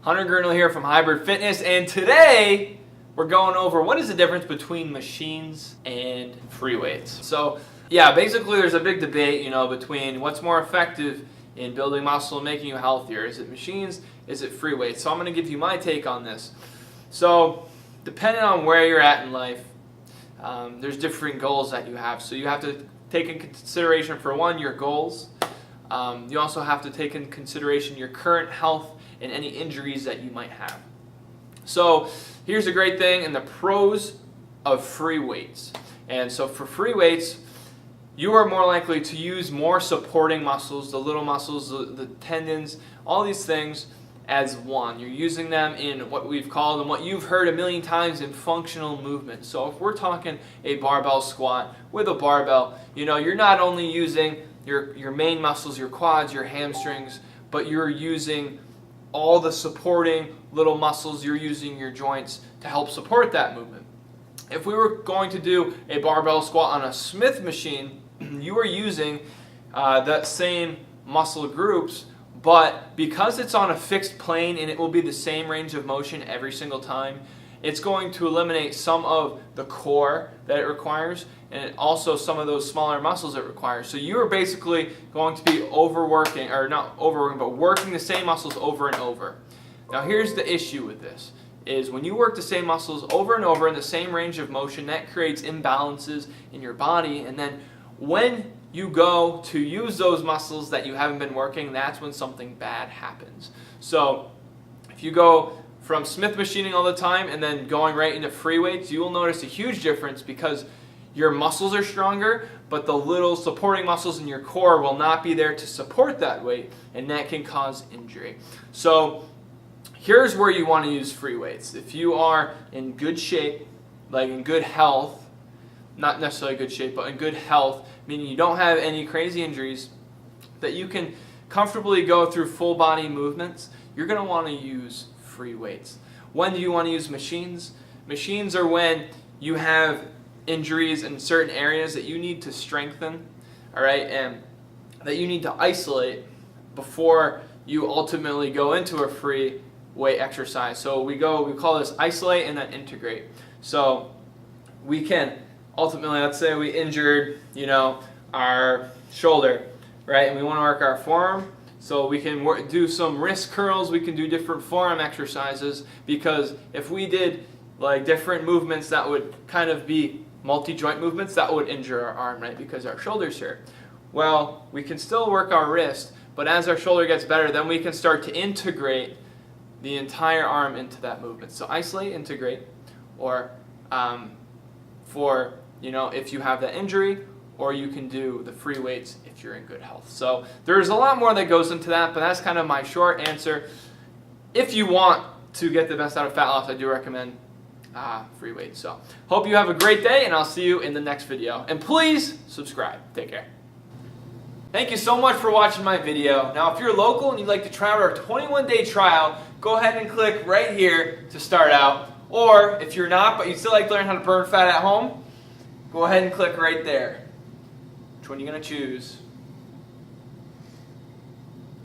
Hunter Grindle here from Hybrid Fitness, and today we're going over what is the difference between machines and free weights. So yeah, basically there's a big debate, between what's more effective in building muscle and making you healthier. Is it machines? Is it free weights? So I'm going to give you my take on this. So depending on where you're at in life, there's different goals that you have. So you have to take in consideration, for one, your goals. You also have to take in consideration your current health and any injuries that you might have. So here's a great thing and the pros of free weights. And so for free weights, you are more likely to use more supporting muscles, the little muscles, the tendons, all these things as one. You're using them in what we've called and what you've heard a million times in functional movement. So if we're talking a barbell squat with a barbell, you're not only using your main muscles, your quads, your hamstrings, but you're using all the supporting little muscles. You're using your joints to help support that movement. If we were going to do a barbell squat on a Smith machine, you are using that same muscle groups, but because it's on a fixed plane and it will be the same range of motion every single time, it's going to eliminate some of the core that it requires and also some of those smaller muscles it requires. So you are basically going to be overworking, or not overworking, but working the same muscles over and over. Now here's the issue with this, is when you work the same muscles over and over in the same range of motion, that creates imbalances in your body, and then when you go to use those muscles that you haven't been working, that's when something bad happens. So if you go from Smith machining all the time and then going right into free weights, you will notice a huge difference because your muscles are stronger, but the little supporting muscles in your core will not be there to support that weight, and that can cause injury. So here's where you want to use free weights. If you are in good shape, like in good health, not necessarily good shape, but in good health, meaning you don't have any crazy injuries, that you can comfortably go through full body movements, you're going to want to use free weights. When do you want to use machines? Machines are when you have injuries in certain areas that you need to strengthen, all right, and that you need to isolate before you ultimately go into a free weight exercise. So we call this isolate and then integrate. So we can ultimately, let's say we injured, our shoulder, right, and we want to work our forearm. So we can do some wrist curls, we can do different forearm exercises, because if we did like different movements that would kind of be multi-joint movements, that would injure our arm, right, because our shoulder's here. Well, we can still work our wrist, but as our shoulder gets better, then we can start to integrate the entire arm into that movement. So isolate, integrate, or for, if you have that injury, or you can do the free weights if you're in good health. So there's a lot more that goes into that, but that's kind of my short answer. If you want to get the best out of fat loss, I do recommend free weights. So hope you have a great day, and I'll see you in the next video. And please subscribe. Take care. Thank you so much for watching my video. Now if you're local and you'd like to try out our 21-day trial, go ahead and click right here to start out. Or if you're not, but you'd still like to learn how to burn fat at home, go ahead and click right there. Which one are you going to choose?